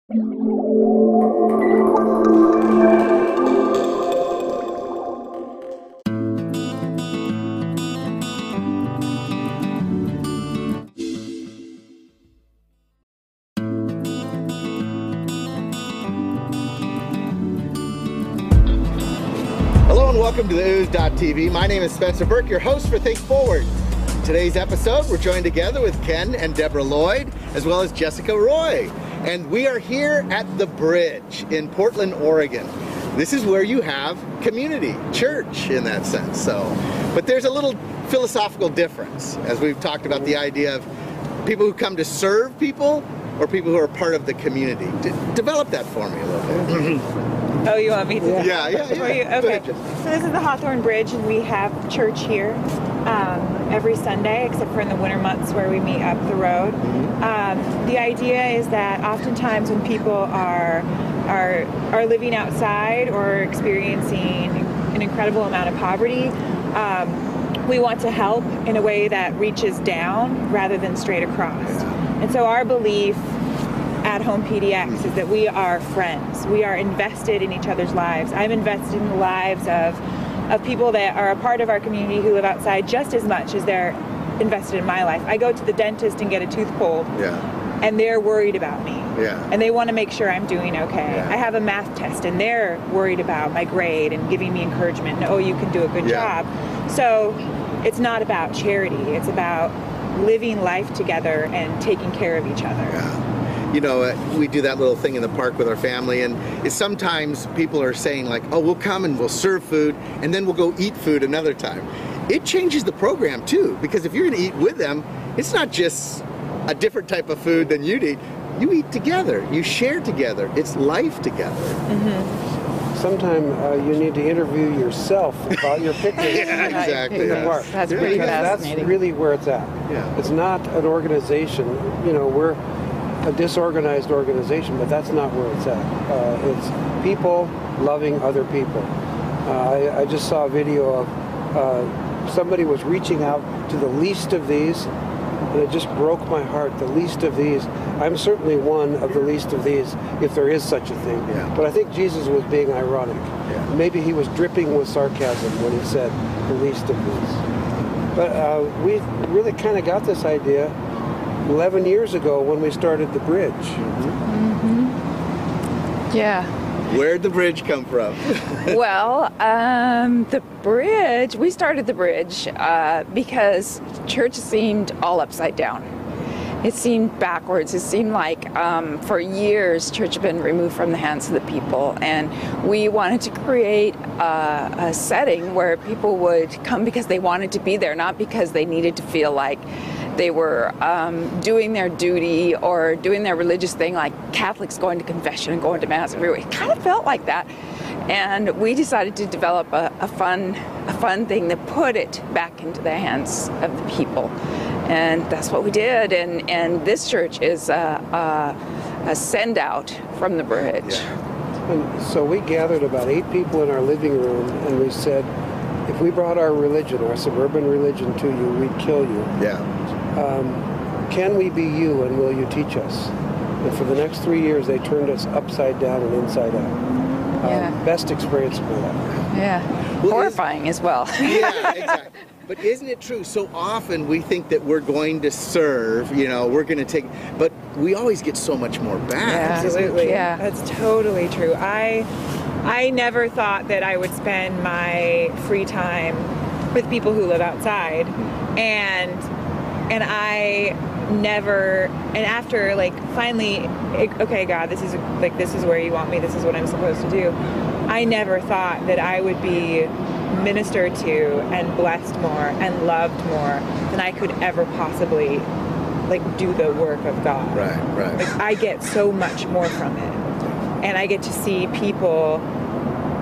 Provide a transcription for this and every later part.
Hello and welcome to the Ooze.tv. My name is Spencer Burke, your host for ThinkFwd. In today's episode, we're joined together with Ken and Deborah Loyd, as well as Jessica Roy. And we are here at the Bridge in Portland, Oregon. This is where you have community, church in that sense. But there's a little philosophical difference, as we've talked about the idea of people who come to serve people or people who are part of the community. Develop that for me a little bit. Oh, you want me to? Yeah. Okay. So this is the Hawthorne Bridge, and we have church here every Sunday, except for in the winter months where we meet up the road. The idea is that oftentimes when people are living outside or experiencing an incredible amount of poverty, we want to help in a way that reaches down rather than straight across. And so our belief at HomePDX is that we are friends. We are invested in each other's lives. I'm invested in the lives of people that are a part of our community who live outside just as much as they're invested in my life. I go to the dentist and get a tooth pulled, and they're worried about me. And they want to make sure I'm doing okay. I have a math test, and they're worried about my grade and giving me encouragement. And, oh, you can do a good job. So it's not about charity. It's about living life together and taking care of each other. You know, we do that little thing in the park with our family, and sometimes people are saying like, oh, we'll come and we'll serve food, and then we'll go eat food another time. It changes the program too, because if you're going to eat with them, it's not just a different type of food than you'd eat. You eat together, you share together, it's life together. Sometimes you need to interview yourself about your picnic exactly. in the park. That's pretty fascinating. That's really where it's at. It's not an organization. You know, we're a disorganized organization, but that's not where it's at. It's people loving other people. I just saw a video of somebody was reaching out to the least of these, and it just broke my heart. The least of these. I'm certainly one of the least of these, if there is such a thing. But I think Jesus was being ironic. Maybe he was dripping with sarcasm when he said the least of these. But we really kind of got this idea 11 years ago when we started the Bridge. Where'd the Bridge come from? Well, the Bridge, we started the Bridge because church seemed all upside down. It seemed backwards. It seemed like for years church had been removed from the hands of the people, and we wanted to create a setting where people would come because they wanted to be there, not because they needed to feel like they were doing their duty or doing their religious thing, like Catholics going to confession and going to Mass every week. It kind of felt like that. And we decided to develop a fun thing that put it back into the hands of the people. And that's what we did. And this church is a send out from the Bridge. And so we gathered about 8 people in our living room, and we said, if we brought our religion, our suburban religion to you, we'd kill you. Can we be you, and will you teach us? And for the next 3 years, they turned us upside down and inside out. Best experience of my life. Well, horrifying as well. Exactly. But isn't it true? So often we think that we're going to serve, you know, we're going to take, but we always get so much more back. Absolutely. That's totally true. I never thought that I would spend my free time with people who live outside, and I never, and after like finally, okay, God, this is where you want me, this is what I'm supposed to do. I never thought that I would be ministered to and blessed more and loved more than I could ever possibly like do the work of God. Right. Like I get so much more from it, and I get to see people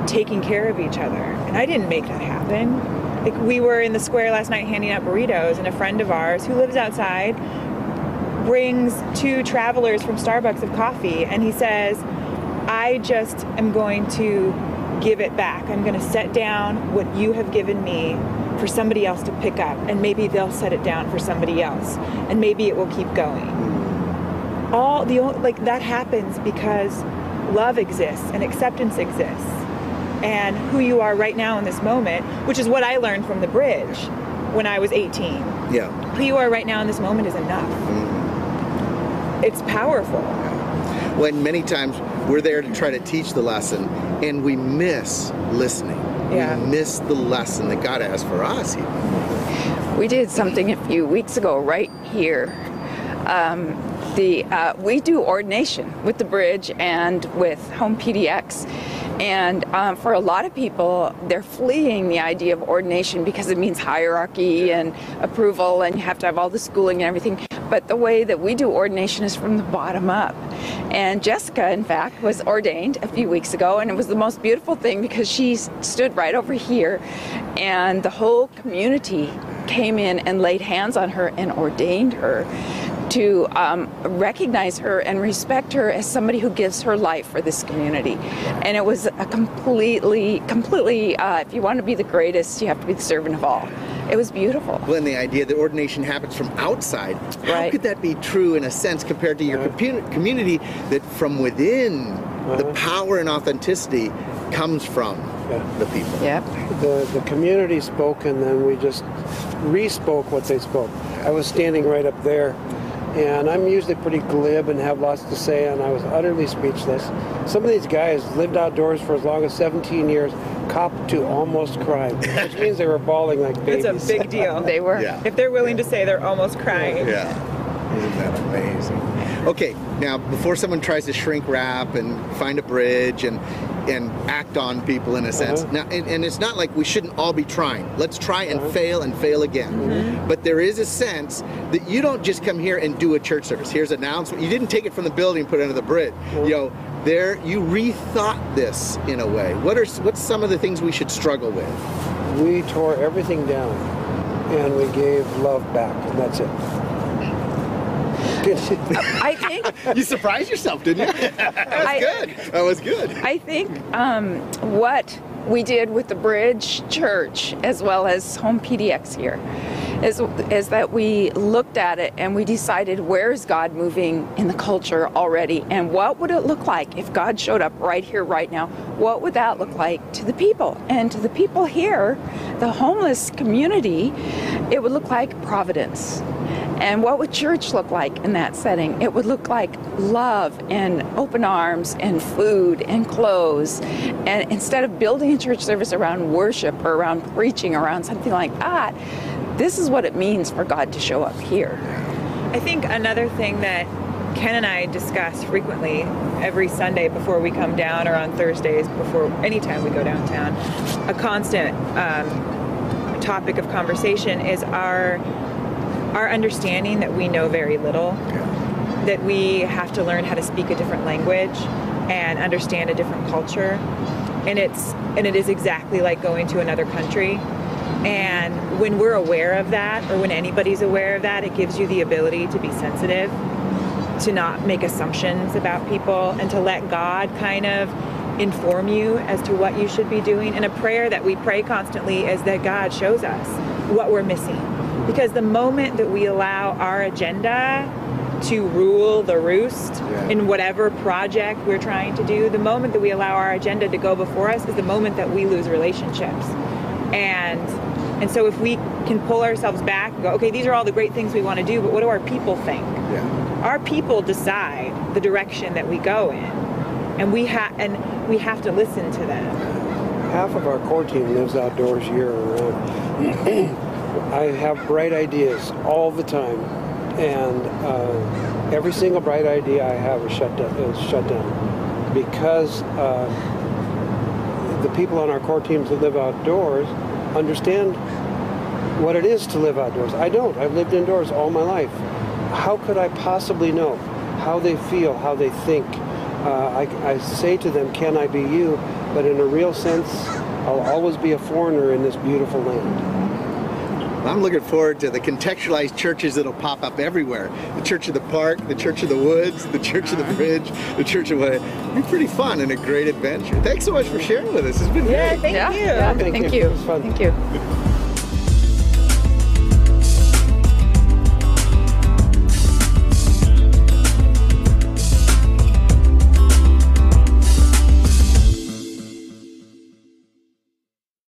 taking care of each other, and I didn't make that happen. Like we were in the square last night handing out burritos, and a friend of ours who lives outside brings 2 travelers from Starbucks of coffee, and he says, I just am going to give it back. I'm going to set down what you have given me for somebody else to pick up, and maybe they'll set it down for somebody else, and maybe it will keep going. that happens because love exists and acceptance exists. And who you are right now in this moment, which is what I learned from the bridge when I was 18. Yeah. Who you are right now in this moment is enough. It's powerful. When many times we're there to try to teach the lesson and we miss listening. Yeah. We miss the lesson that God has for us. We did something a few weeks ago right here. We do ordination with the bridge and with HomePDX. And for a lot of people, they're fleeing the idea of ordination because it means hierarchy and approval, and you have to have all the schooling and everything. But the way that we do ordination is from the bottom up. And Jessica, in fact, was ordained a few weeks ago, and it was the most beautiful thing because she stood right over here, and the whole community came in and laid hands on her and ordained her to recognize her and respect her as somebody who gives her life for this community. And it was a completely, if you want to be the greatest, you have to be the servant of all. It was beautiful. Well, and the idea that ordination happens from outside, how Right. could that be true in a sense compared to your community, that from within, the power and authenticity comes from the people? Yep. The community spoke, and then we just re-spoke what they spoke. I was standing right up there, and I'm usually pretty glib and have lots to say, and I was utterly speechless. Some of these guys lived outdoors for as long as 17 years, copped to almost crying, which means they were bawling like babies. It's a big deal. They were. Yeah. If they're willing to say they're almost crying. Yeah. Isn't that amazing? Okay, now before someone tries to shrink wrap and find a bridge and act on people in a sense, now and it's not like we shouldn't all be trying. Let's try and fail again. But there is a sense that you don't just come here and do a church service. Here's an announcement. You didn't take it from the building and put it under the bridge. You rethought this in a way. What's some of the things we should struggle with? We tore everything down, and we gave love back, and that's it. I think You surprised yourself, didn't you? That was good. I think what we did with the Bridge Church as well as HomePDX here is that we looked at it and we decided, where is God moving in the culture already, and what would it look like if God showed up right here, right now? What would that look like to the people? And to the people here, the homeless community, it would look like Providence. And what would church look like in that setting? It would look like love and open arms and food and clothes. And instead of building a church service around worship or around preaching, around something like that, this is what it means for God to show up here. I think another thing that Ken and I discuss frequently every Sunday before we come down, or on Thursdays before anytime we go downtown, a constant topic of conversation is our understanding that we know very little, that we have to learn how to speak a different language and understand a different culture, and it is exactly like going to another country. And when we're aware of that, or when anybody's aware of that, it gives you the ability to be sensitive, to not make assumptions about people, and to let God kind of inform you as to what you should be doing. And a prayer that we pray constantly is that God shows us what we're missing. Because the moment that we allow our agenda to rule the roost in whatever project we're trying to do, the moment that we allow our agenda to go before us is the moment that we lose relationships. And so if we can pull ourselves back and go, okay, these are all the great things we want to do, but what do our people think? Our people decide the direction that we go in, and we have to listen to them. Half of our core team lives outdoors year-round. I have bright ideas all the time, and every single bright idea I have is shut down because the people on our core teams that live outdoors understand what it is to live outdoors. I don't. I've lived indoors all my life. How could I possibly know how they feel, how they think? I say to them, can I be you? But in a real sense, I'll always be a foreigner in this beautiful land. I'm looking forward to the contextualized churches that'll pop up everywhere. The Church of the Park, the Church of the Woods, the Church of the Bridge, the Church of what? It'll be pretty fun and a great adventure. Thanks so much for sharing with us. It's been great. Thank you. Yeah, thank you. It was fun. Thank you.